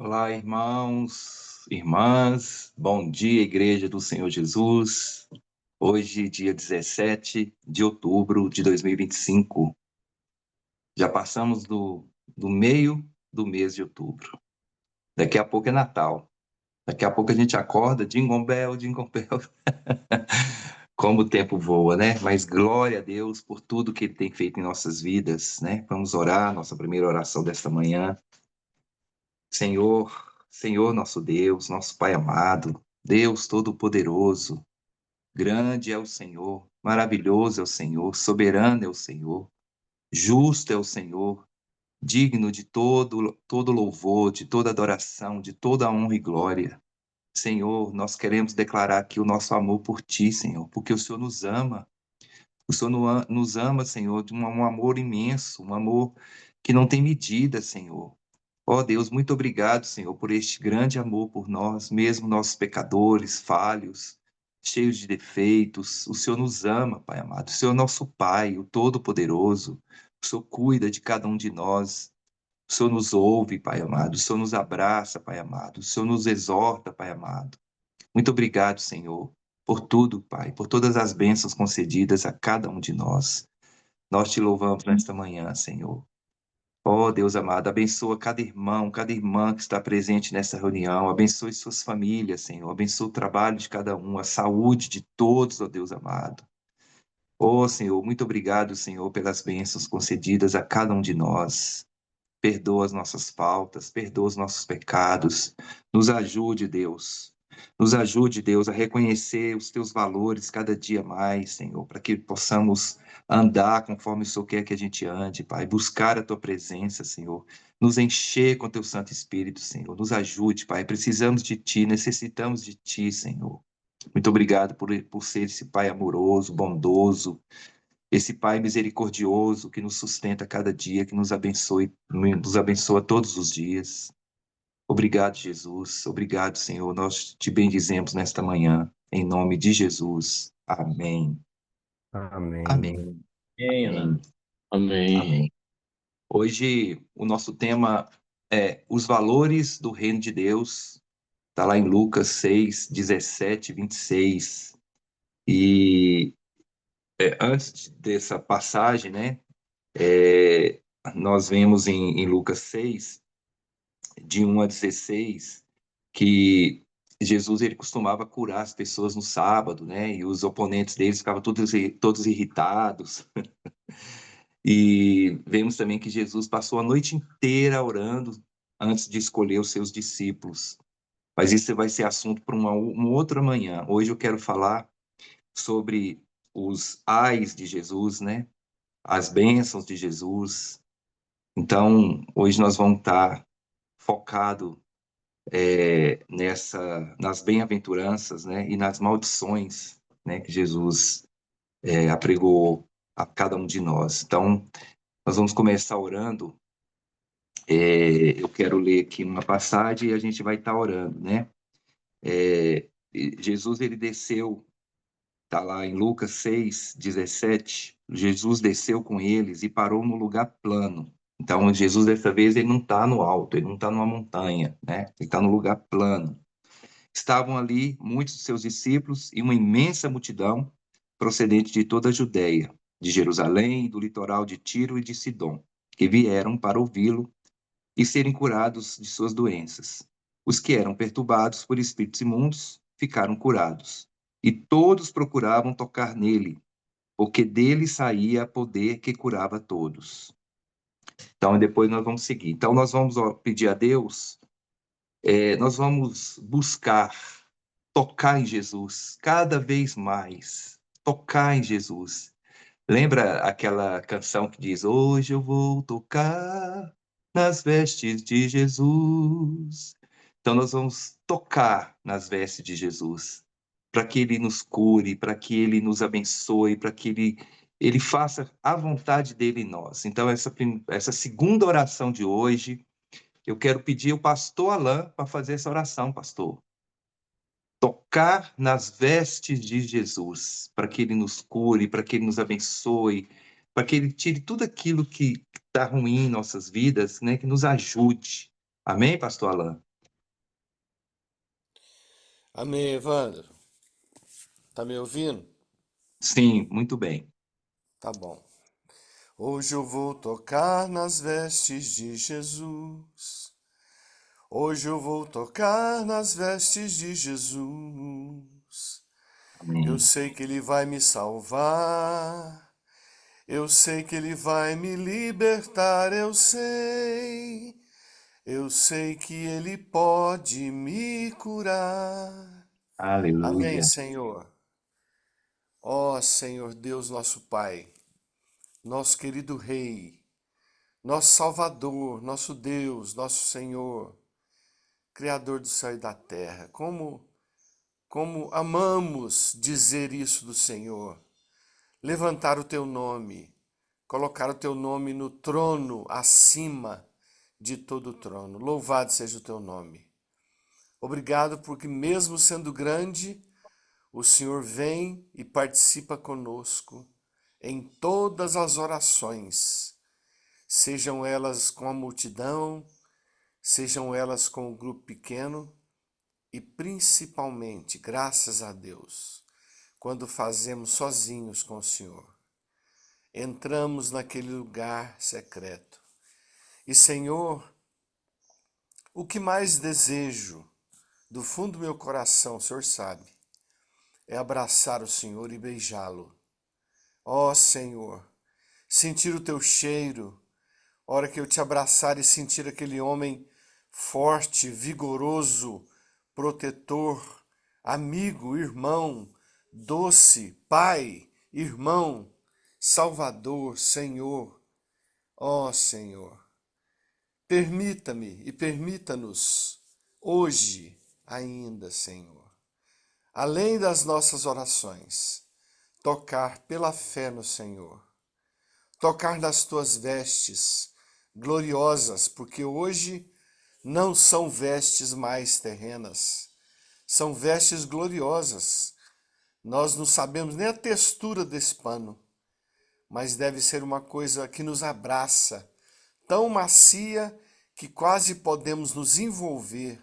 Olá, irmãos, irmãs, bom dia, Igreja do Senhor Jesus. Hoje, dia 17 de outubro de 2025. Já passamos do meio do mês de outubro. Daqui a pouco é Natal. Daqui a pouco a gente acorda, Jingle Bell, Jingle Bell. Como o tempo voa, né? Mas glória a Deus por tudo que Ele tem feito em nossas vidas, né? Vamos orar, nossa primeira oração desta manhã. Senhor nosso Deus, nosso Pai amado, Deus Todo-Poderoso, grande é o Senhor, maravilhoso é o Senhor, soberano é o Senhor, justo é o Senhor, digno de todo louvor, de toda adoração, de toda honra e glória. Senhor, nós queremos declarar aqui o nosso amor por Ti, Senhor, porque o Senhor nos ama. O Senhor nos ama, Senhor, de um amor imenso, um amor que não tem medida, Senhor. Ó Deus, muito obrigado, Senhor, por este grande amor por nós, mesmo nós pecadores, falhos, cheios de defeitos. O Senhor nos ama, Pai amado. O Senhor é nosso Pai, o Todo-Poderoso. O Senhor cuida de cada um de nós. O Senhor nos ouve, Pai amado. O Senhor nos abraça, Pai amado. O Senhor nos exorta, Pai amado. Muito obrigado, Senhor, por tudo, Pai, por todas as bênçãos concedidas a cada um de nós. Nós te louvamos nesta manhã, Senhor. Ó Deus amado, abençoa cada irmão, cada irmã que está presente nessa reunião, abençoe suas famílias, Senhor, abençoa o trabalho de cada um, a saúde de todos, ó Deus amado. Ó Senhor, muito obrigado, Senhor, pelas bênçãos concedidas a cada um de nós. Perdoa as nossas faltas, perdoa os nossos pecados. Nos ajude, Deus. Nos ajude, Deus, a reconhecer os teus valores cada dia mais, Senhor, para que possamos andar conforme o Senhor quer que a gente ande, Pai. Buscar a tua presença, Senhor. Nos encher com teu Santo Espírito, Senhor. Nos ajude, Pai. Precisamos de ti, necessitamos de ti, Senhor. Muito obrigado por ser esse Pai amoroso, bondoso, esse Pai misericordioso que nos sustenta cada dia, que nos abençoa todos os dias. Obrigado, Jesus. Obrigado, Senhor. Nós te bendizemos nesta manhã, em nome de Jesus. Amém. Amém. Amém. Amém. Amém. Amém. Amém. Hoje o nosso tema é os valores do reino de Deus. Está lá em Lucas 6, 17, 26. E antes dessa passagem, né? É, nós vemos em Lucas 6, de 1 a 16, que Jesus ele costumava curar as pessoas no sábado, né? E os oponentes deles ficavam todos irritados. E vemos também que Jesus passou a noite inteira orando antes de escolher os seus discípulos. Mas isso vai ser assunto para uma outra manhã. Hoje eu quero falar sobre os ais de Jesus, né? As bênçãos de Jesus. Então, hoje nós vamos estar focado nas bem-aventuranças, né, e nas maldições, né, que Jesus apregou a cada um de nós. Então, nós vamos começar orando. Eu quero ler aqui uma passagem e a gente vai estar orando, né? Jesus, ele desceu, está lá em Lucas 6, 17, Jesus desceu com eles e parou no lugar plano. Então, Jesus, dessa vez, ele não está no alto, ele não está numa montanha, né? Ele está no lugar plano. Estavam ali muitos de seus discípulos e uma imensa multidão procedente de toda a Judéia, de Jerusalém e do litoral de Tiro e de Sidom, que vieram para ouvi-lo e serem curados de suas doenças. Os que eram perturbados por espíritos imundos ficaram curados, e todos procuravam tocar nele, porque dele saía poder que curava todos. Então, depois nós vamos seguir. Então, nós vamos pedir a Deus, nós vamos buscar tocar em Jesus, cada vez mais, tocar em Jesus. Lembra aquela canção que diz: Hoje eu vou tocar nas vestes de Jesus? Então nós vamos tocar nas vestes de Jesus, para que Ele nos cure, para que Ele nos abençoe, para que Ele faça a vontade dele em nós. Então essa segunda oração de hoje, eu quero pedir ao pastor Alain para fazer essa oração, pastor. Tocar nas vestes de Jesus, para que Ele nos cure, para que Ele nos abençoe, para que Ele tire tudo aquilo que está ruim em nossas vidas, né? Que nos ajude. Amém, pastor Alain? Amém, Evandro. Tá me ouvindo? Sim, muito bem. Tá bom. Hoje eu vou tocar nas vestes de Jesus. Hoje eu vou tocar nas vestes de Jesus. Eu Amém. sei que Ele vai me salvar. Eu sei que Ele vai me libertar. Eu sei. Eu sei que Ele pode me curar. Amém, Aleluia. Senhor. Ó Senhor Deus, nosso Pai, nosso querido Rei, nosso Salvador, nosso Deus, nosso Senhor, Criador do céu e da terra. Como amamos dizer isso do Senhor, levantar o teu nome, colocar o teu nome no trono acima de todo o trono. Louvado seja o teu nome. Obrigado porque mesmo sendo grande, o Senhor vem e participa conosco em todas as orações, sejam elas com a multidão, sejam elas com o grupo pequeno e principalmente, graças a Deus, quando fazemos sozinhos com o Senhor. Entramos naquele lugar secreto. E, Senhor, o que mais desejo do fundo do meu coração, o Senhor sabe, é abraçar o Senhor e beijá-lo. Ó Senhor, sentir o teu cheiro, hora que eu te abraçar e sentir aquele homem forte, vigoroso, protetor, amigo, irmão, doce, pai, irmão, Salvador, Senhor. Ó Senhor, permita-me e permita-nos hoje ainda, Senhor, além das nossas orações, tocar pela fé no Senhor, tocar nas tuas vestes gloriosas, porque hoje não são vestes mais terrenas, são vestes gloriosas. Nós não sabemos nem a textura desse pano, mas deve ser uma coisa que nos abraça, tão macia que quase podemos nos envolver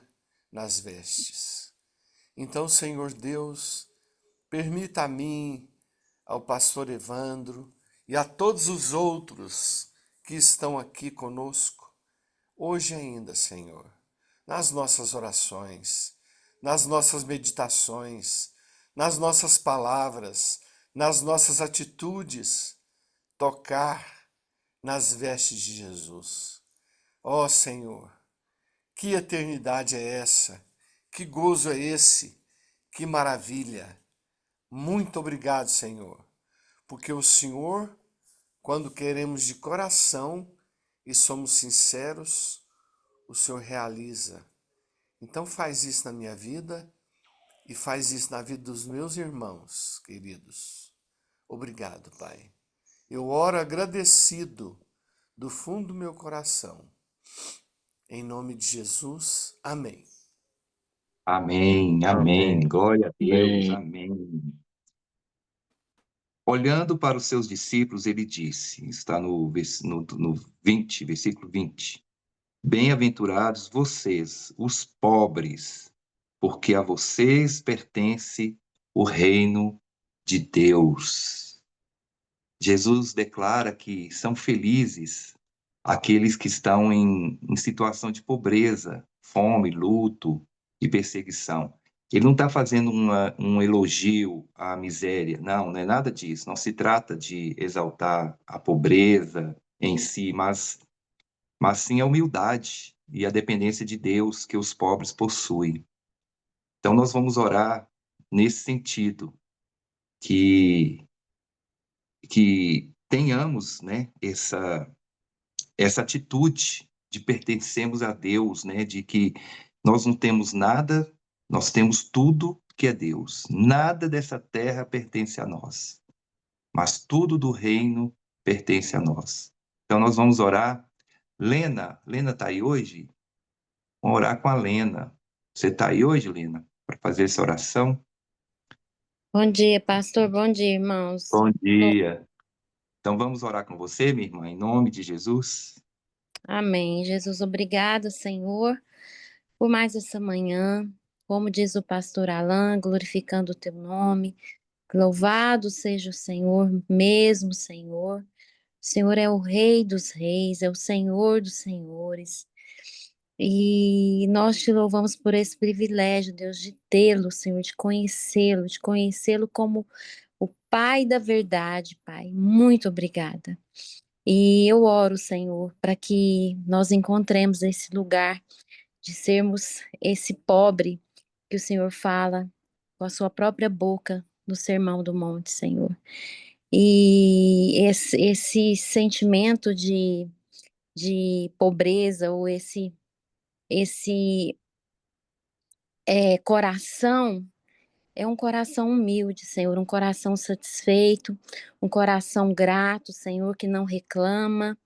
nas vestes. Então, Senhor Deus, permita a mim, ao pastor Evandro e a todos os outros que estão aqui conosco, hoje ainda, Senhor, nas nossas orações, nas nossas meditações, nas nossas palavras, nas nossas atitudes, tocar nas vestes de Jesus. Ó Senhor, que eternidade é essa? Que gozo é esse? Que maravilha! Muito obrigado, Senhor, porque o Senhor, quando queremos de coração e somos sinceros, o Senhor realiza. Então faz isso na minha vida e faz isso na vida dos meus irmãos, queridos. Obrigado, Pai. Eu oro agradecido do fundo do meu coração. Em nome de Jesus, amém. Amém, amém. Amém. Glória a Deus, Amém. amém. Olhando para os seus discípulos, ele disse, está no 20, versículo 20: Bem-aventurados vocês, os pobres, porque a vocês pertence o reino de Deus. Jesus declara que são felizes aqueles que estão em situação de pobreza, fome, luto e perseguição. Ele não está fazendo um elogio à miséria, não, não é nada disso. Não se trata de exaltar a pobreza em si, mas sim a humildade e a dependência de Deus que os pobres possuem. Então, nós vamos orar nesse sentido, que, que tenhamos, né, essa atitude de pertencermos a Deus, né, de que nós não temos nada, nós temos tudo que é Deus. Nada dessa terra pertence a nós, mas tudo do reino pertence a nós. Então, nós vamos orar. Lena está aí hoje? Vamos orar com a Lena. Você está aí hoje, Lena, para fazer essa oração? Bom dia, pastor. Bom dia, irmãos. Bom dia. Então vamos orar com você, minha irmã, em nome de Jesus. Amém. Jesus, obrigado, Senhor, por mais essa manhã. como diz o pastor Alain, glorificando o teu nome. Louvado seja o Senhor, mesmo Senhor. O Senhor é o Rei dos Reis, é o Senhor dos Senhores. E nós te louvamos por esse privilégio, Deus, de tê-lo, Senhor, de conhecê-lo como o Pai da verdade, Pai. Muito obrigada. E eu oro, Senhor, para que nós encontremos esse lugar de sermos esse pobre que o Senhor fala com a sua própria boca no Sermão do Monte, Senhor. E esse sentimento de pobreza, ou esse coração, é um coração humilde, Senhor, um coração satisfeito, um coração grato, Senhor, que não reclama,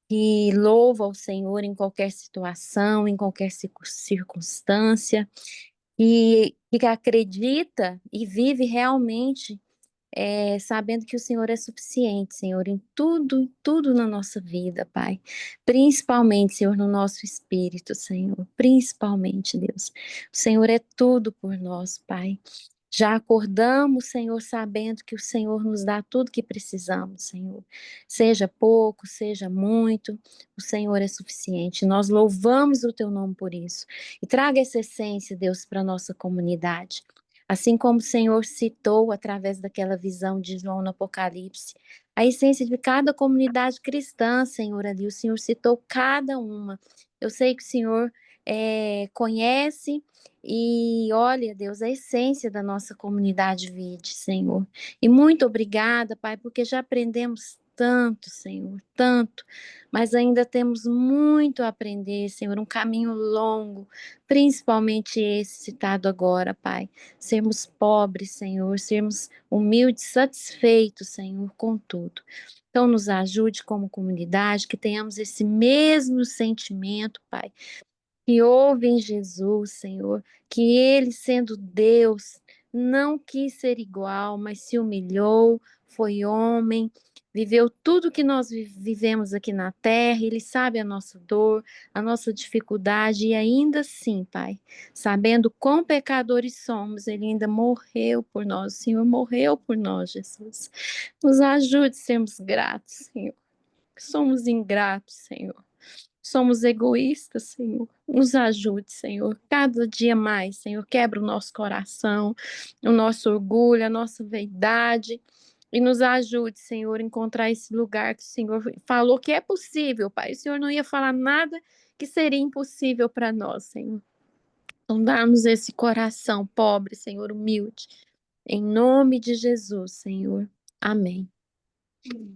que louva ao Senhor em qualquer situação, em qualquer circunstância, e que acredita e vive realmente sabendo que o Senhor é suficiente, Senhor, em tudo na nossa vida, Pai. Principalmente, Senhor, no nosso espírito, Senhor. Principalmente, Deus. O Senhor é tudo por nós, Pai. Já acordamos, Senhor, sabendo que o Senhor nos dá tudo que precisamos, Senhor. Seja pouco, seja muito, o Senhor é suficiente. Nós louvamos o teu nome por isso. E traga essa essência, Deus, para a nossa comunidade. Assim como o Senhor citou através daquela visão de João no Apocalipse, a essência de cada comunidade cristã, Senhor, ali, o Senhor citou cada uma. Eu sei que o Senhor conhece e olha, Deus, a essência da nossa comunidade Vide, Senhor. E muito obrigada, Pai, porque já aprendemos tanto, Senhor, tanto, mas ainda temos muito a aprender, Senhor, um caminho longo, principalmente esse citado agora, Pai. Sermos pobres, Senhor, sermos humildes, satisfeitos, Senhor, com tudo. Então, nos ajude como comunidade, que tenhamos esse mesmo sentimento, Pai, que houve em Jesus, Senhor, que ele, sendo Deus, não quis ser igual, mas se humilhou, foi homem, viveu tudo que nós vivemos aqui na terra, ele sabe a nossa dor, a nossa dificuldade, e ainda assim, Pai, sabendo quão pecadores somos, ele ainda morreu por nós, o Senhor morreu por nós, Jesus. Nos ajude a sermos gratos, Senhor. Somos ingratos, Senhor. Somos egoístas, Senhor. Nos ajude, Senhor. Cada dia mais, Senhor. Quebra o nosso coração, o nosso orgulho, a nossa vaidade. E nos ajude, Senhor, a encontrar esse lugar que o Senhor falou que é possível, Pai. O Senhor não ia falar nada que seria impossível para nós, Senhor. Então, dá-nos esse coração pobre, Senhor, humilde. Em nome de Jesus, Senhor. Amém.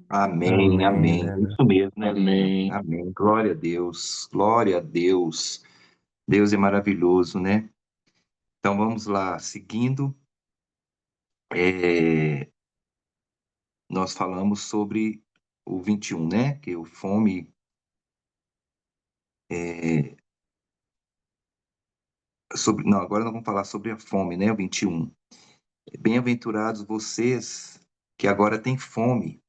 Amém, amém. Amém. Isso mesmo, né, Lina? Amém. Amém. Glória a Deus. Glória a Deus. Deus é maravilhoso, né? Então vamos lá, seguindo. Nós falamos sobre o 21, né? Que o fome. Não, agora nós vamos falar sobre a fome, né? O 21. Bem-aventurados vocês que agora têm fome,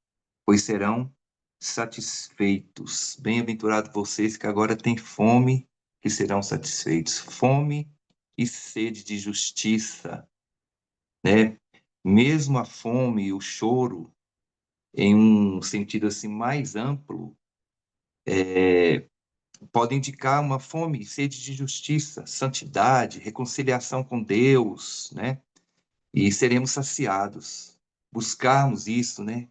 pois serão satisfeitos. Bem-aventurados vocês que agora têm fome, que serão satisfeitos. Fome e sede de justiça, né? Mesmo a fome e o choro, em um sentido assim mais amplo, pode indicar uma fome e sede de justiça, santidade, reconciliação com Deus, né? E seremos saciados. Buscarmos isso, né?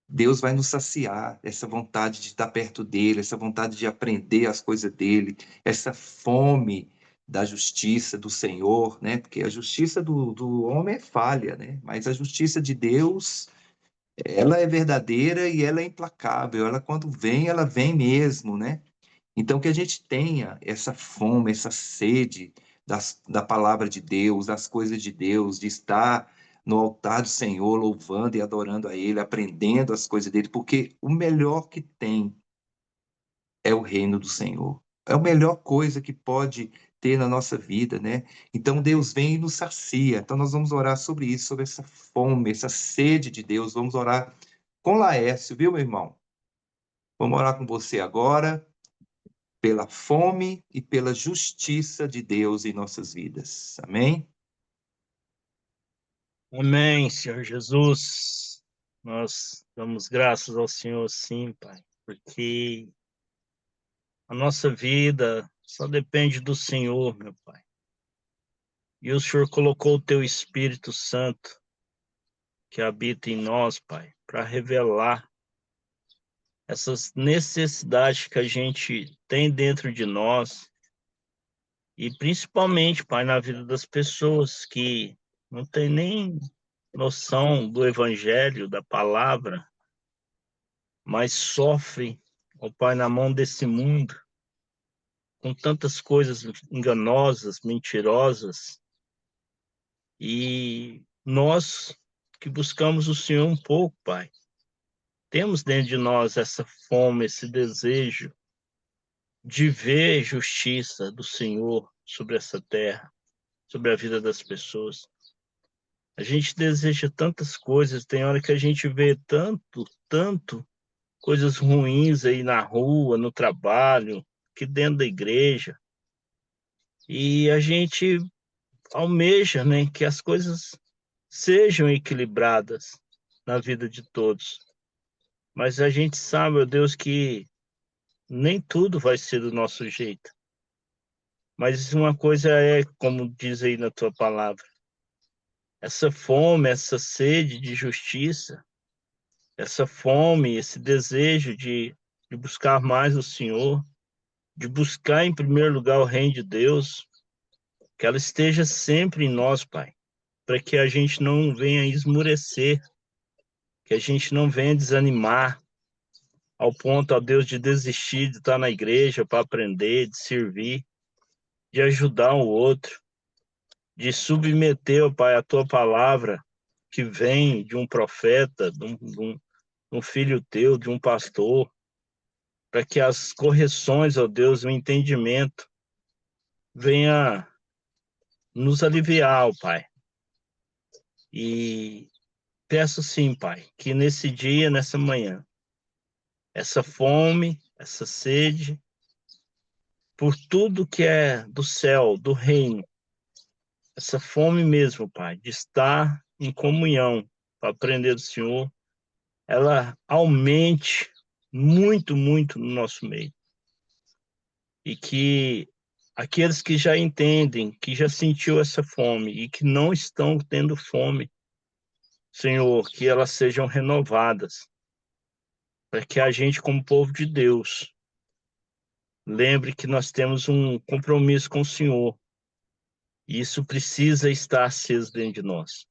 Deus vai nos saciar, essa vontade de estar perto dele, essa vontade de aprender as coisas dele, essa fome da justiça do Senhor, né? Porque a justiça do homem é falha, né? Mas a justiça de Deus, ela é verdadeira e ela é implacável. Ela, quando vem, ela vem mesmo, né? Então, que a gente tenha essa fome, essa sede da palavra de Deus, das coisas de Deus, de estar no altar do Senhor, louvando e adorando a Ele, aprendendo as coisas dele, porque o melhor que tem é o reino do Senhor. É a melhor coisa que pode ter na nossa vida, né? Então, Deus vem e nos sacia. Então, nós vamos orar sobre isso, sobre essa fome, essa sede de Deus. Vamos orar com Laércio, viu, meu irmão? Vamos orar com você agora. pela fome e pela justiça de Deus em nossas vidas. Amém? Amém, Senhor Jesus. Nós damos graças ao Senhor, sim, Pai, porque a nossa vida só depende do Senhor, meu Pai. E o Senhor colocou o Teu Espírito Santo, que habita em nós, Pai, para revelar essas necessidades que a gente tem dentro de nós, e principalmente, Pai, na vida das pessoas que não tem nem noção do Evangelho, da palavra, mas sofrem, ó Pai, na mão desse mundo, com tantas coisas enganosas, mentirosas, e nós que buscamos o Senhor um pouco, Pai, temos dentro de nós essa fome, esse desejo de ver justiça do Senhor sobre essa terra, sobre a vida das pessoas. A gente deseja tantas coisas, tem hora que a gente vê tanto coisas ruins aí na rua, no trabalho, aqui dentro da igreja, e a gente almeja, né, que as coisas sejam equilibradas na vida de todos. Mas a gente sabe, ó Deus, que nem tudo vai ser do nosso jeito. Mas uma coisa é, como diz aí na tua palavra, essa fome, essa sede de justiça, essa fome, esse desejo de buscar mais o Senhor, de buscar em primeiro lugar o reino de Deus, que ela esteja sempre em nós, Pai, para que a gente não venha esmurecer, que a gente não venha desanimar ao ponto, ó Deus, de desistir de estar na igreja para aprender, de servir, de ajudar o outro, de submeter, ó Pai, a tua palavra que vem de um profeta, de um filho teu, de um pastor, para que as correções, ó Deus, o entendimento venha nos aliviar, ó Pai. E peço sim, Pai, que nesse dia, nessa manhã, essa fome, essa sede, por tudo que é do céu, do reino, essa fome mesmo, Pai, de estar em comunhão para aprender do Senhor, ela aumente muito, muito no nosso meio. E que aqueles que já entendem, que já sentiu essa fome e que não estão tendo fome, Senhor, que elas sejam renovadas, para que a gente, como povo de Deus, lembre que nós temos um compromisso com o Senhor, e isso precisa estar aceso dentro de nós,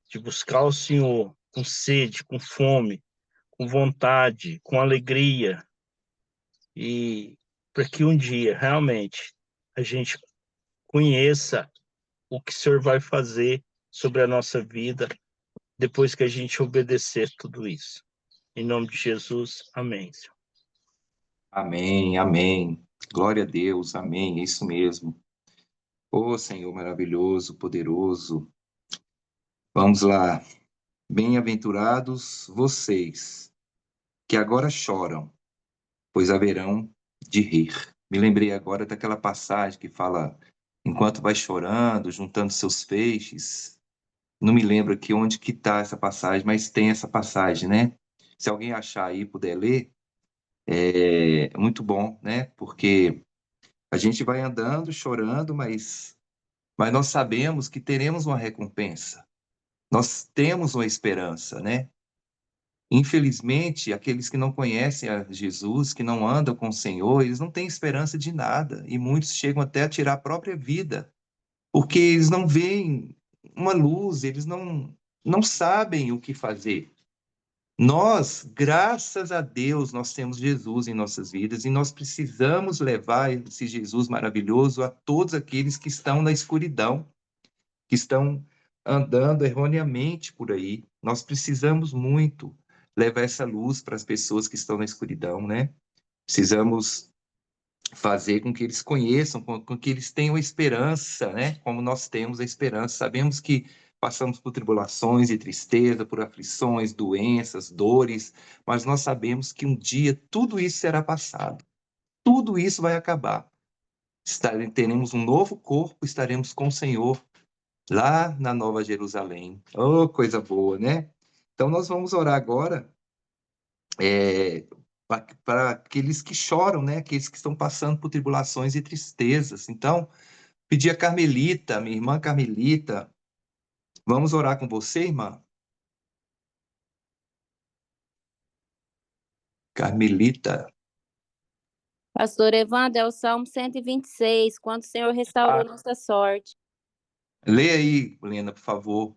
de buscar o Senhor com sede, com fome, com vontade, com alegria, e para que um dia, realmente, a gente conheça o que o Senhor vai fazer sobre a nossa vida, depois que a gente obedecer tudo isso. Em nome de Jesus, amém, Senhor. Amém, amém. Glória a Deus, amém, é isso mesmo. Ô Senhor maravilhoso, poderoso. Vamos lá. Bem-aventurados vocês que agora choram, pois haverão de rir. Me lembrei agora daquela passagem que fala, enquanto vai chorando, juntando seus feixes. Não me lembro aqui onde que está essa passagem, mas tem essa passagem, né? Se alguém achar aí e puder ler, é muito bom, né? Porque a gente vai andando, chorando, mas nós sabemos que teremos uma recompensa. Nós temos uma esperança, né? Infelizmente, aqueles que não conhecem a Jesus, que não andam com o Senhor, eles não têm esperança de nada, e muitos chegam até a tirar a própria vida, porque eles não veem uma luz, eles não sabem o que fazer. Nós, graças a Deus, nós temos Jesus em nossas vidas e nós precisamos levar esse Jesus maravilhoso a todos aqueles que estão na escuridão, que estão andando erroneamente por aí. Nós precisamos muito levar essa luz para as pessoas que estão na escuridão, né? Precisamos fazer com que eles conheçam, com que eles tenham esperança, né? Como nós temos a esperança. Sabemos que passamos por tribulações e tristeza, por aflições, doenças, dores, mas nós sabemos que um dia tudo isso será passado. tudo isso vai acabar. Teremos um novo corpo, estaremos com o Senhor lá na Nova Jerusalém. Oh, coisa boa, né? Então, nós vamos orar agora para aqueles que choram, né? Aqueles que estão passando por tribulações e tristezas. Então, pedir a Carmelita, minha irmã Carmelita, vamos orar com você, irmã? Carmelita. Pastor Evandro, é o Salmo 126, quando o Senhor restaurou nossa sorte. Leia aí, Lena, por favor.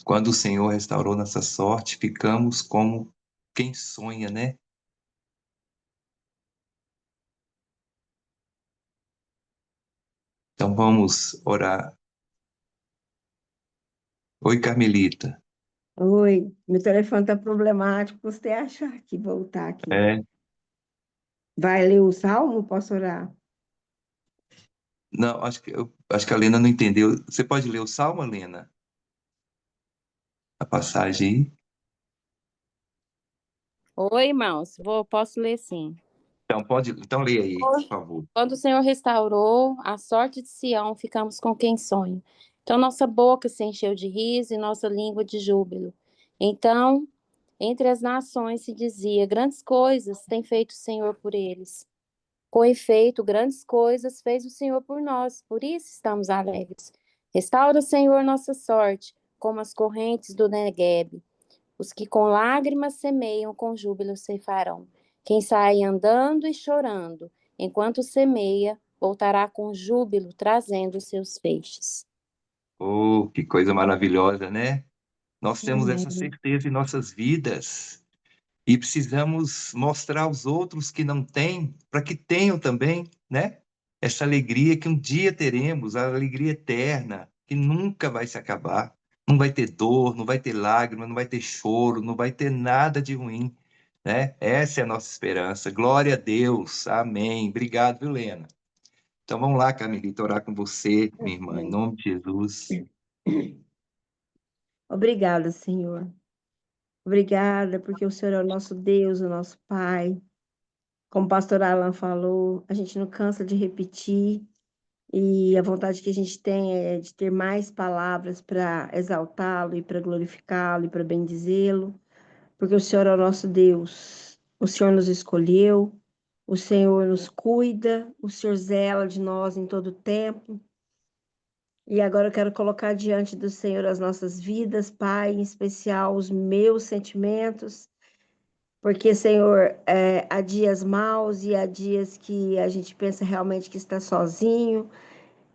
Quando o Senhor restaurou nossa sorte, ficamos como quem sonha, né? Então vamos orar. Oi, Carmelita. Oi, meu telefone tá problemático, você achar que voltar aqui. Vai ler o salmo? Posso orar? Não, acho que a Lena não entendeu. Você pode ler o Salmo, Lena? A passagem aí? Oi, irmãos, posso ler sim. Então leia aí, por favor. Quando o Senhor restaurou a sorte de Sião, ficamos com quem sonha. Então nossa boca se encheu de riso e nossa língua de júbilo. Então, entre as nações se dizia: grandes coisas tem feito o Senhor por eles. Com efeito, grandes coisas fez o Senhor por nós, por isso estamos alegres. Restaura, Senhor, nossa sorte, como as correntes do Neguebe. Os que com lágrimas semeiam, com júbilo ceifarão. Quem sai andando e chorando, enquanto semeia, voltará com júbilo, trazendo os seus feixes. Oh, que coisa maravilhosa, né? Nós temos essa Amém. certeza em nossas vidas e precisamos mostrar aos outros que não têm, para que tenham também, né? Essa alegria que um dia teremos, a alegria eterna, que nunca vai se acabar. Não vai ter dor, não vai ter lágrima, não vai ter choro, não vai ter nada de ruim, né? Essa é a nossa esperança. Glória a Deus. Amém. Obrigado, viu, Lena? Então vamos lá, Camilita, orar com você, minha irmã, em nome de Jesus. Obrigada, Senhor. Obrigada, porque o Senhor é o nosso Deus, o nosso Pai. Como o pastor Alan falou, a gente não cansa de repetir, e a vontade que a gente tem é de ter mais palavras para exaltá-lo e para glorificá-lo e para bendizê-lo, porque o Senhor é o nosso Deus. O Senhor nos escolheu, o Senhor nos cuida, o Senhor zela de nós em todo tempo. E agora eu quero colocar diante do Senhor as nossas vidas, Pai, em especial os meus sentimentos, porque, Senhor, há dias maus e há dias que a gente pensa realmente que está sozinho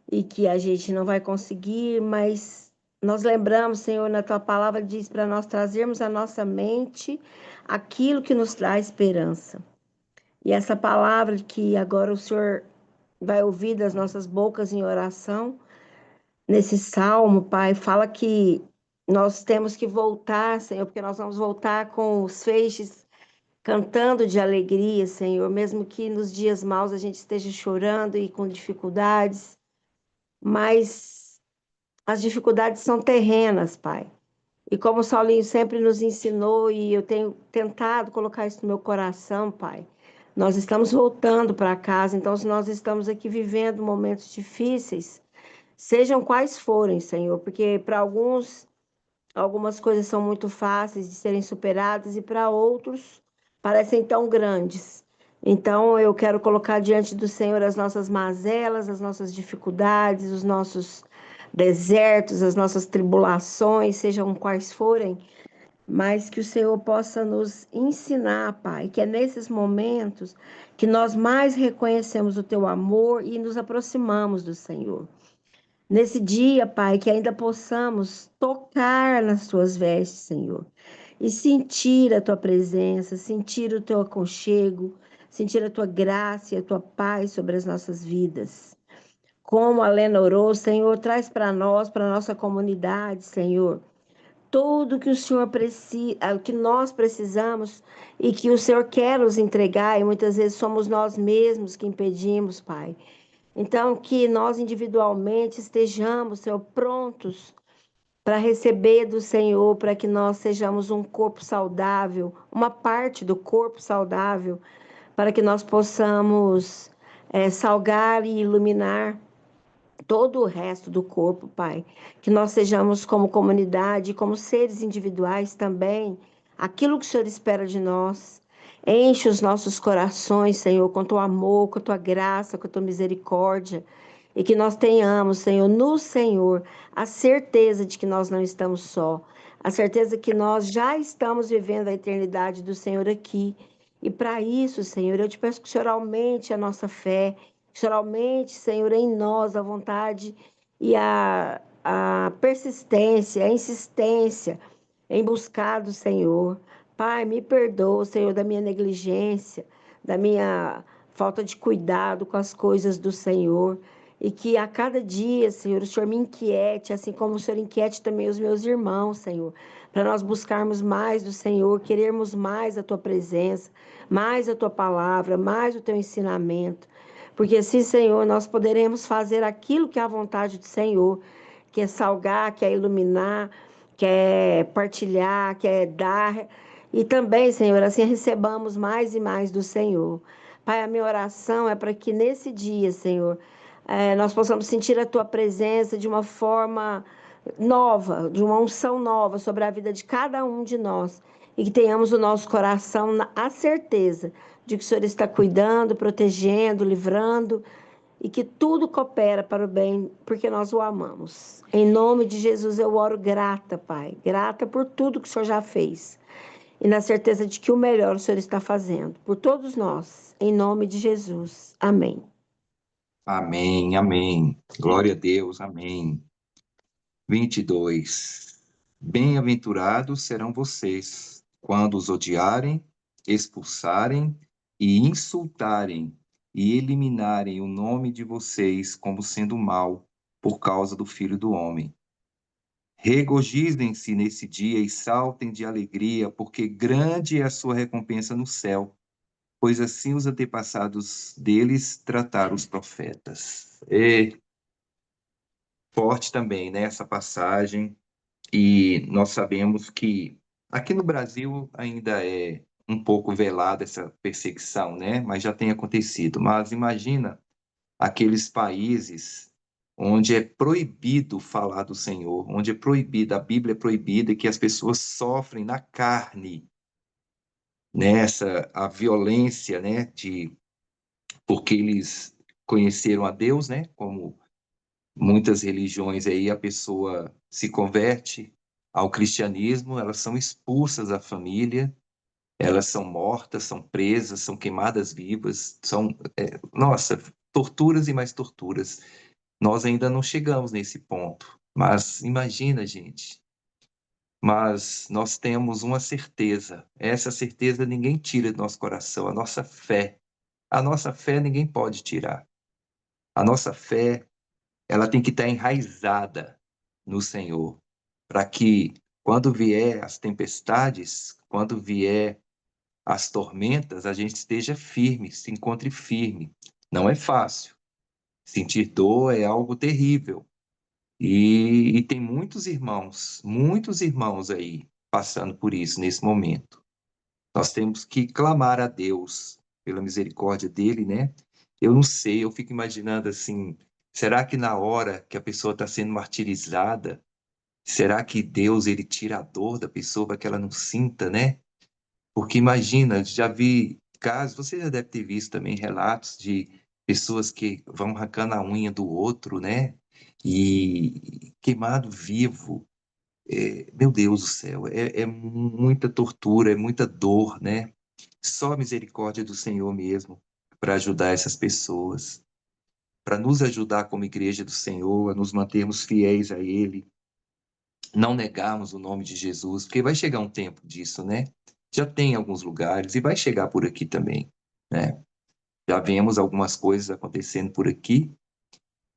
e que a gente não vai conseguir, mas nós lembramos, Senhor, na Tua palavra diz para nós trazermos à nossa mente aquilo que nos dá esperança. E essa palavra que agora o Senhor vai ouvir das nossas bocas em oração, nesse salmo, Pai, fala que nós temos que voltar, Senhor, porque nós vamos voltar com os feixes cantando de alegria, Senhor, mesmo que nos dias maus a gente esteja chorando e com dificuldades, mas as dificuldades são terrenas, Pai. E como o Saulinho sempre nos ensinou, e eu tenho tentado colocar isso no meu coração, Pai, nós estamos voltando para casa, então se nós estamos aqui vivendo momentos difíceis, sejam quais forem, Senhor, porque para alguns, algumas coisas são muito fáceis de serem superadas e para outros parecem tão grandes. Então, eu quero colocar diante do Senhor as nossas mazelas, as nossas dificuldades, os nossos desertos, as nossas tribulações, sejam quais forem, mas que o Senhor possa nos ensinar, Pai, que é nesses momentos que nós mais reconhecemos o Teu amor e nos aproximamos do Senhor. Nesse dia, Pai, que ainda possamos tocar nas Tuas vestes, Senhor, e sentir a Tua presença, sentir o Teu aconchego, sentir a Tua graça e a Tua paz sobre as nossas vidas. Como a Lena orou, Senhor, traz para nós, para a nossa comunidade, Senhor, tudo que o Senhor precisa, que nós precisamos e que o Senhor quer nos entregar, e muitas vezes somos nós mesmos que impedimos, Pai. Então, que nós individualmente estejamos, Senhor, prontos para receber do Senhor, para que nós sejamos um corpo saudável, uma parte do corpo saudável, para que nós possamos salgar e iluminar todo o resto do corpo, Pai. Que nós sejamos como comunidade, como seres individuais também, aquilo que o Senhor espera de nós. Enche os nossos corações, Senhor, com teu amor, com a tua graça, com a tua misericórdia. E que nós tenhamos, Senhor, no Senhor, a certeza de que nós não estamos só. A certeza que nós já estamos vivendo a eternidade do Senhor aqui. E para isso, Senhor, eu te peço que o Senhor aumente a nossa fé, que o Senhor aumente, Senhor, em nós a vontade e a persistência, a insistência em buscar do Senhor. Pai, me perdoa, Senhor, da minha negligência, da minha falta de cuidado com as coisas do Senhor. E que a cada dia, Senhor, o Senhor me inquiete, assim como o Senhor inquiete também os meus irmãos, Senhor, para nós buscarmos mais do Senhor, querermos mais a Tua presença, mais a Tua palavra, mais o Teu ensinamento. Porque assim, Senhor, nós poderemos fazer aquilo que é a vontade do Senhor, que é salgar, que é iluminar, que é partilhar, que é dar. E também, Senhor, assim recebamos mais e mais do Senhor. Pai, a minha oração é para que nesse dia, Senhor, nós possamos sentir a Tua presença de uma forma nova, de uma unção nova sobre a vida de cada um de nós. E que tenhamos o nosso coração a certeza de que o Senhor está cuidando, protegendo, livrando, e que tudo coopera para o bem, porque nós o amamos. Em nome de Jesus eu oro grata, Pai, grata por tudo que o Senhor já fez, e na certeza de que o melhor o Senhor está fazendo, por todos nós, em nome de Jesus. Amém. Amém, amém. Glória a Deus, amém. 22. Bem-aventurados serão vocês, quando os odiarem, expulsarem e insultarem e eliminarem o nome de vocês como sendo mal por causa do Filho do Homem. Regozijem-se nesse dia e saltem de alegria, porque grande é a sua recompensa no céu, pois assim os antepassados deles trataram os profetas. E forte também, né, essa passagem, e nós sabemos que aqui no Brasil ainda é um pouco velada essa perseguição, né, mas já tem acontecido. Mas imagina aqueles países onde é proibido falar do Senhor, onde é proibida, a Bíblia é proibida e que as pessoas sofrem na carne, nessa a violência, né, porque eles conheceram a Deus, né, como muitas religiões aí a pessoa se converte ao cristianismo, elas são expulsas da família, elas são mortas, são presas, são queimadas vivas, nossa, torturas e mais torturas. Nós ainda não chegamos nesse ponto, mas imagina, gente. Mas nós temos uma certeza, essa certeza ninguém tira do nosso coração, a nossa fé. A nossa fé ninguém pode tirar. A nossa fé, ela tem que estar enraizada no Senhor, para que quando vier as tempestades, quando vier as tormentas, a gente esteja firme, se encontre firme. Não é fácil. Sentir dor é algo terrível. E tem muitos irmãos aí passando por isso nesse momento. Nós temos que clamar a Deus pela misericórdia dele, né? Eu não sei, eu fico imaginando assim, será que na hora que a pessoa está sendo martirizada, será que Deus ele tira a dor da pessoa para que ela não sinta, né? Porque imagina, já vi casos, você já deve ter visto também relatos de pessoas que vão arrancando a unha do outro, né? E queimado vivo. Meu Deus do céu, é muita tortura, é muita dor, né? Só a misericórdia do Senhor mesmo para ajudar essas pessoas, para nos ajudar como igreja do Senhor, a nos mantermos fiéis a Ele, não negarmos o nome de Jesus, porque vai chegar um tempo disso, né? Já tem em alguns lugares e vai chegar por aqui também, né? Já vemos algumas coisas acontecendo por aqui,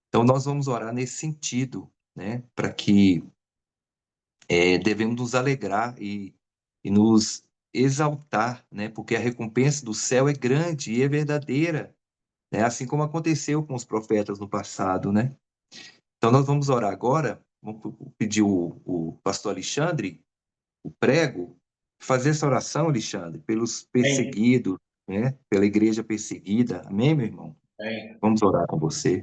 então nós vamos orar nesse sentido, né? Para que devemos nos alegrar e nos exaltar, né? Porque a recompensa do céu é grande e é verdadeira, né? Assim como aconteceu com os profetas no passado, né? Então nós vamos orar agora vamos pedir o pastor Alexandre, o prego, fazer essa oração, Alexandre, pelos Amém. perseguidos, né? Pela igreja perseguida. Amém, meu irmão? Amém. Vamos orar com você.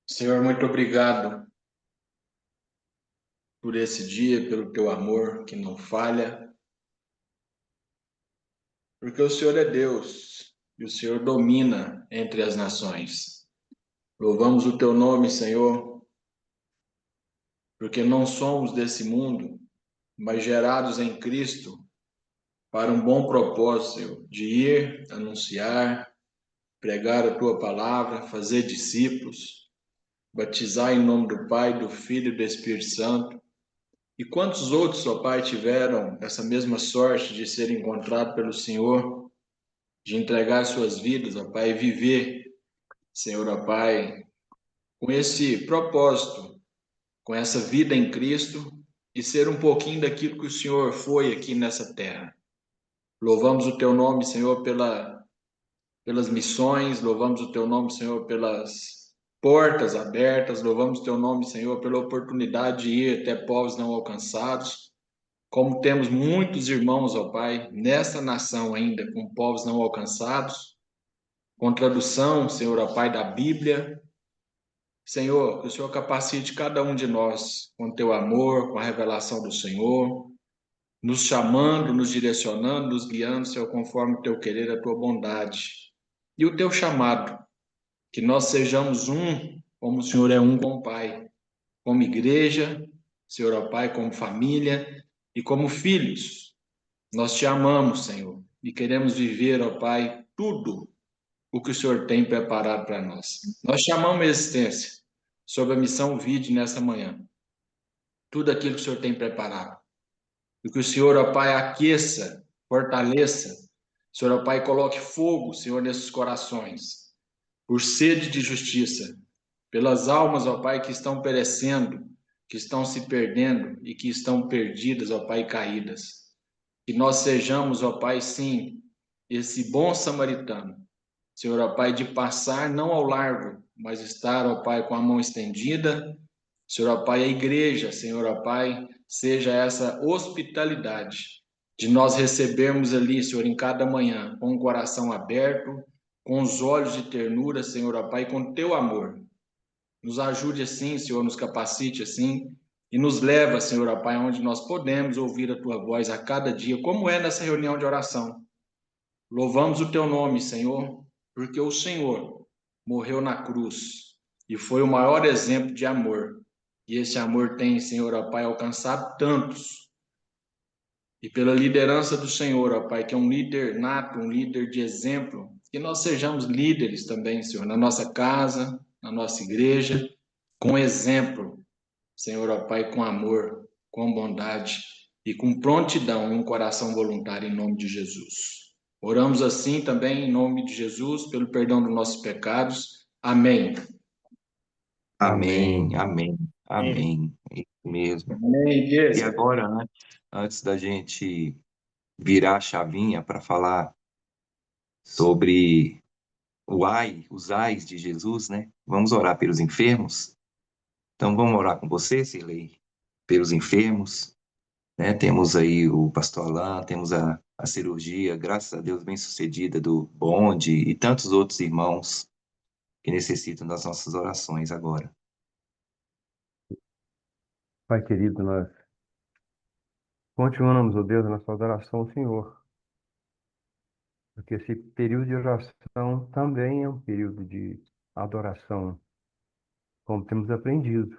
Senhor, muito obrigado por esse dia, pelo teu amor que não falha, porque o Senhor é Deus e o Senhor domina entre as nações. Louvamos o teu nome, Senhor, porque não somos desse mundo, mas gerados em Cristo para um bom propósito, Senhor, de ir, anunciar, pregar a tua palavra, fazer discípulos, batizar em nome do Pai, do Filho e do Espírito Santo. E quantos outros, ó Pai, tiveram essa mesma sorte de ser encontrados pelo Senhor, de entregar suas vidas, ó Pai, e viver, Senhor, ó Pai, com esse propósito, com essa vida em Cristo e ser um pouquinho daquilo que o Senhor foi aqui nessa terra. Louvamos o teu nome, Senhor, pelas missões, louvamos o teu nome, Senhor, pelas portas abertas, louvamos o teu nome, Senhor, pela oportunidade de ir até povos não alcançados. Como temos muitos irmãos, ó Pai, nessa nação ainda, com povos não alcançados, com tradução, Senhor, ó Pai, da Bíblia. Senhor, que o Senhor capacite cada um de nós com teu amor, com a revelação do Senhor, nos chamando, nos direcionando, nos guiando, Senhor, conforme o teu querer, a tua bondade. E o teu chamado, que nós sejamos um, como o Senhor é um com o Pai, como igreja, Senhor, ó Pai, como família e como filhos. Nós te amamos, Senhor, e queremos viver, ó Pai, tudo o que o Senhor tem preparado para nós. Nós chamamos a existência sobre a missão Vide nessa manhã. Tudo aquilo que o Senhor tem preparado. E que o Senhor, ó Pai, aqueça, fortaleça. Senhor, ó Pai, coloque fogo, Senhor, nesses corações, por sede de justiça, pelas almas, ó Pai, que estão perecendo, que estão se perdendo e que estão perdidas, ó Pai, caídas. Que nós sejamos, ó Pai, sim, esse bom samaritano, Senhor, ó Pai, de passar não ao largo, mas estar, ó Pai, com a mão estendida. Senhor, ó Pai, a igreja, Senhor, ó Pai, seja essa hospitalidade de nós recebermos ali, Senhor, em cada manhã, com o coração aberto, com os olhos de ternura, Senhor, ó Pai, com teu amor. Nos ajude assim, Senhor, nos capacite assim e nos leva, Senhor, ó Pai, onde nós podemos ouvir a tua voz a cada dia, como é nessa reunião de oração. Louvamos o teu nome, Senhor, porque o Senhor morreu na cruz e foi o maior exemplo de amor. E esse amor tem, Senhor, ó Pai, alcançado tantos. E pela liderança do Senhor, ó Pai, que é um líder nato, um líder de exemplo, que nós sejamos líderes também, Senhor, na nossa casa, na nossa igreja, com exemplo, Senhor, ó Pai, com amor, com bondade e com prontidão, um coração voluntário em nome de Jesus. Oramos assim também em nome de Jesus, pelo perdão dos nossos pecados. Amém. Amém, amém, Amém. amém. É isso mesmo. Amém, E agora, antes da gente virar a chavinha para falar sobre os ais de Jesus, né? Vamos orar pelos enfermos. Então vamos orar com você, Sirlei, pelos enfermos, né? Temos aí o pastor Alain, temos a cirurgia, graças a Deus, bem sucedida do Bonde e tantos outros irmãos que necessitam das nossas orações agora. Pai querido, nós continuamos, ó Deus, a nossa adoração ao Senhor, porque esse período de oração também é um período de adoração, como temos aprendido.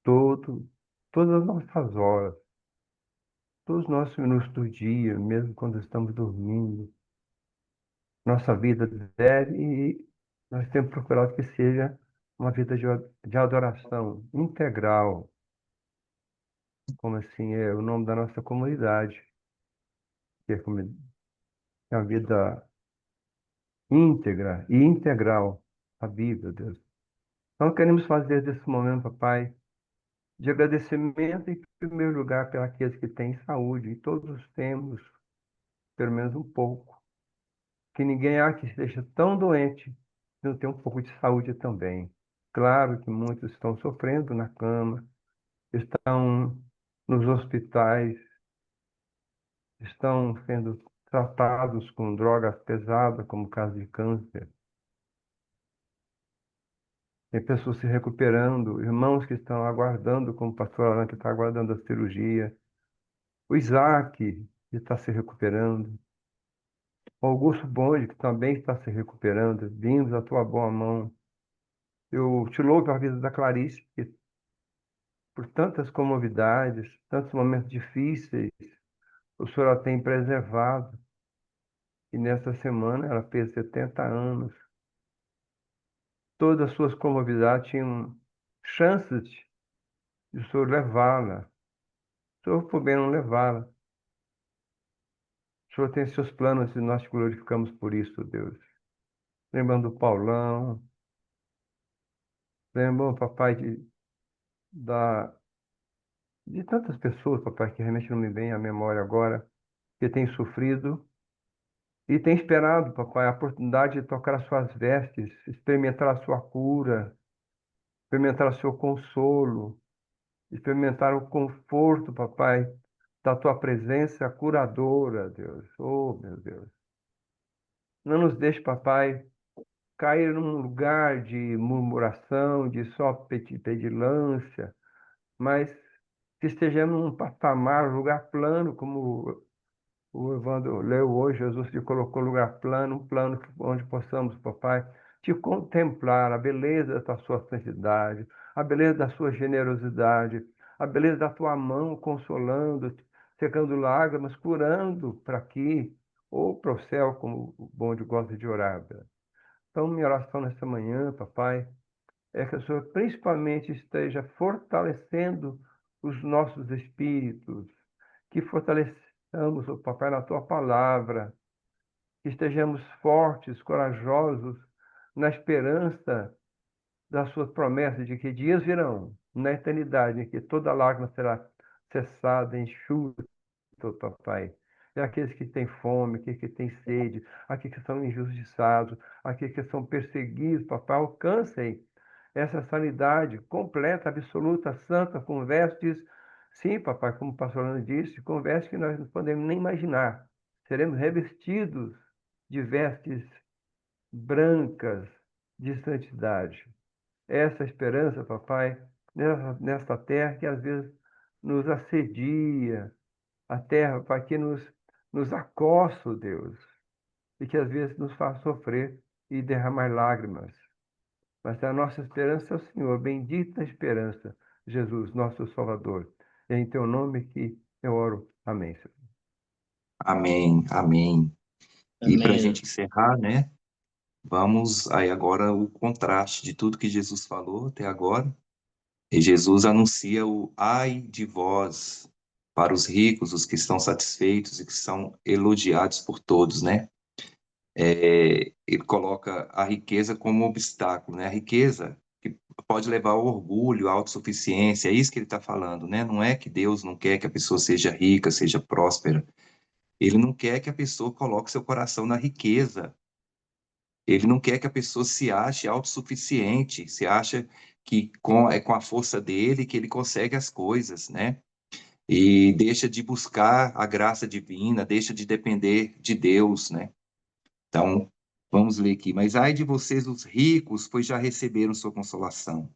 Todo, todas as nossas horas, todos os nossos minutos do dia, mesmo quando estamos dormindo, nossa vida deve e nós temos procurado que seja uma vida de adoração integral, como assim é o nome da nossa comunidade, que é uma vida íntegra e integral à vida, Deus. Então queremos fazer desse momento, Pai, de agradecimento em primeiro lugar pelos que têm saúde, e todos temos pelo menos um pouco. Que ninguém há que esteja tão doente e não tenha um pouco de saúde também. Claro que muitos estão sofrendo na cama, estão nos hospitais, estão sendo tratados com drogas pesadas, como o caso de câncer. Tem pessoas se recuperando, irmãos que estão aguardando, como o pastor Alan, que está aguardando a cirurgia. O Isaac, que está se recuperando. O Augusto Bonde, que também está se recuperando. Vimos a tua boa mão. Eu te louvo pela vida da Clarice, que por tantas comorbidades, tantos momentos difíceis, o Senhor a tem preservado. E nesta semana ela fez 70 anos. Todas as suas comorbidades tinham chances de o Senhor levá-la. O Senhor por bem não levá-la. O Senhor tem seus planos e nós te glorificamos por isso, Deus. Lembrando do Paulão, lembrando, papai, da, de tantas pessoas, papai, que realmente não me vem à memória agora, que têm sofrido e têm esperado, papai, a oportunidade de tocar as suas vestes, experimentar a sua cura, experimentar o seu consolo, experimentar o conforto, papai, da tua presença curadora, Deus. Oh, meu Deus. Não nos deixe, papai, cair num lugar de murmuração, de só petulância, mas que estejamos num patamar, um lugar plano, como o Evandro leu hoje, Jesus te colocou lugar plano, um plano onde possamos, papai, te contemplar a beleza da sua santidade, a beleza da sua generosidade, a beleza da tua mão consolando, secando lágrimas, curando para aqui ou para o céu, como o bonde gosta de orar. Então, minha oração nessa manhã, papai, é que o Senhor principalmente esteja fortalecendo os nossos espíritos, que fortaleçamos, ó papai, na tua palavra, que estejamos fortes, corajosos, na esperança das suas promessas de que dias virão, na eternidade, em que toda lágrima será cessada, enxuta, ó papai. É aqueles que têm fome, aqueles que têm sede, aqueles que são injustiçados, aqueles que são perseguidos, papai, alcancem essa sanidade completa, absoluta, santa, com vestes, sim, papai, como o pastor Ana disse, com vestes que nós não podemos nem imaginar. Seremos revestidos de vestes brancas de santidade. Essa esperança, papai, nesta terra que às vezes nos assedia, a terra, papai, que nos acossa, ó Deus, e que às vezes nos faz sofrer e derramar lágrimas. Mas a nossa esperança é o Senhor, bendita esperança, Jesus, nosso Salvador. É em teu nome que eu oro. Amém, Senhor. Amém, amém. E para a Amém. gente encerrar, né? Vamos aí agora o contraste de tudo que Jesus falou até agora. E Jesus anuncia o ai de vós para os ricos, os que estão satisfeitos e que são elogiados por todos, né? Ele coloca a riqueza como obstáculo, né? A riqueza que pode levar ao orgulho, à autossuficiência, é isso que ele está falando, né? Não é que Deus não quer que a pessoa seja rica, seja próspera. Ele não quer que a pessoa coloque seu coração na riqueza. Ele não quer que a pessoa se ache autossuficiente, se acha que com a força dele que ele consegue as coisas, né? E deixa de buscar a graça divina, deixa de depender de Deus, né? Então, vamos ler aqui. Mas ai de vocês, os ricos, pois já receberam sua consolação.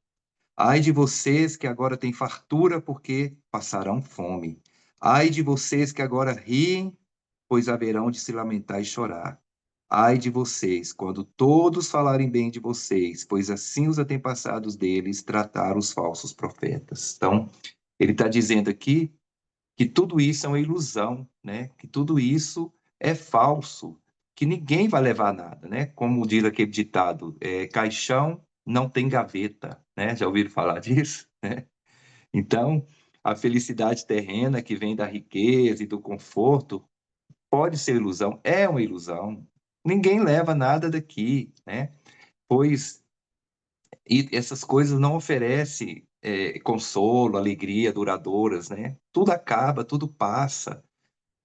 Ai de vocês que agora têm fartura, porque passarão fome. Ai de vocês que agora riem, pois haverão de se lamentar e chorar. Ai de vocês, quando todos falarem bem de vocês, pois assim os antepassados deles trataram os falsos profetas. Então, ele está dizendo aqui que tudo isso é uma ilusão, né? Que tudo isso é falso, que ninguém vai levar nada, né? Como diz aquele ditado, caixão não tem gaveta, né? Já ouviram falar disso? Né? Então, a felicidade terrena que vem da riqueza e do conforto pode ser ilusão, é uma ilusão. Ninguém leva nada daqui, né? Pois e essas coisas não oferecem consolo, alegria duradouras, né? Tudo acaba, tudo passa.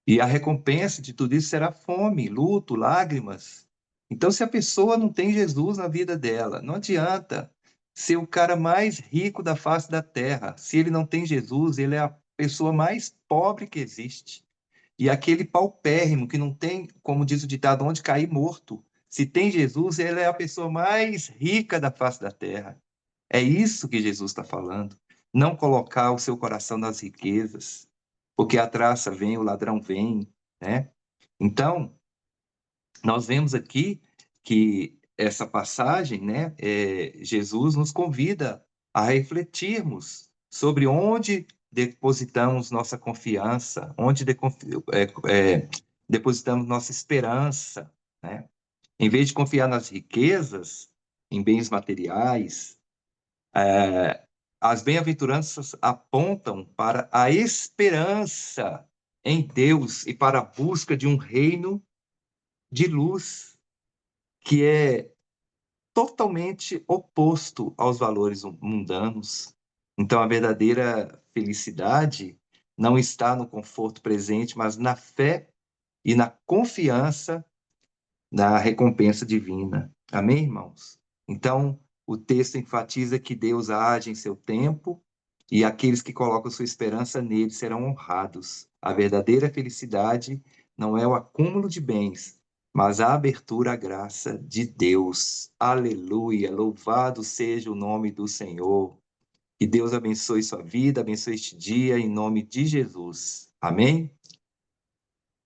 E a recompensa de tudo isso será fome, luto, lágrimas. Então, se a pessoa não tem Jesus na vida dela, não adianta. ser o cara mais rico da face da terra. Se ele não tem Jesus, ele é a pessoa mais pobre que existe. E aquele paupérrimo que não tem, como diz o ditado, onde cair morto. Se tem Jesus, ele é a pessoa mais rica da face da terra. É isso que Jesus está falando. Não colocar o seu coração nas riquezas, porque a traça vem, o ladrão vem, né? Então, nós vemos aqui que essa passagem, né, Jesus nos convida a refletirmos sobre onde depositamos nossa confiança, onde depositamos nossa esperança, né? Em vez de confiar nas riquezas, em bens materiais, as bem-aventuranças apontam para a esperança em Deus e para a busca de um reino de luz que é totalmente oposto aos valores mundanos. Então, a verdadeira felicidade não está no conforto presente, mas na fé e na confiança na recompensa divina. Amém, irmãos? Então, o texto enfatiza que Deus age em seu tempo e aqueles que colocam sua esperança nele serão honrados. A verdadeira felicidade não é o acúmulo de bens, mas a abertura à graça de Deus. Aleluia! Louvado seja o nome do Senhor. Que Deus abençoe sua vida, abençoe este dia, em nome de Jesus. Amém?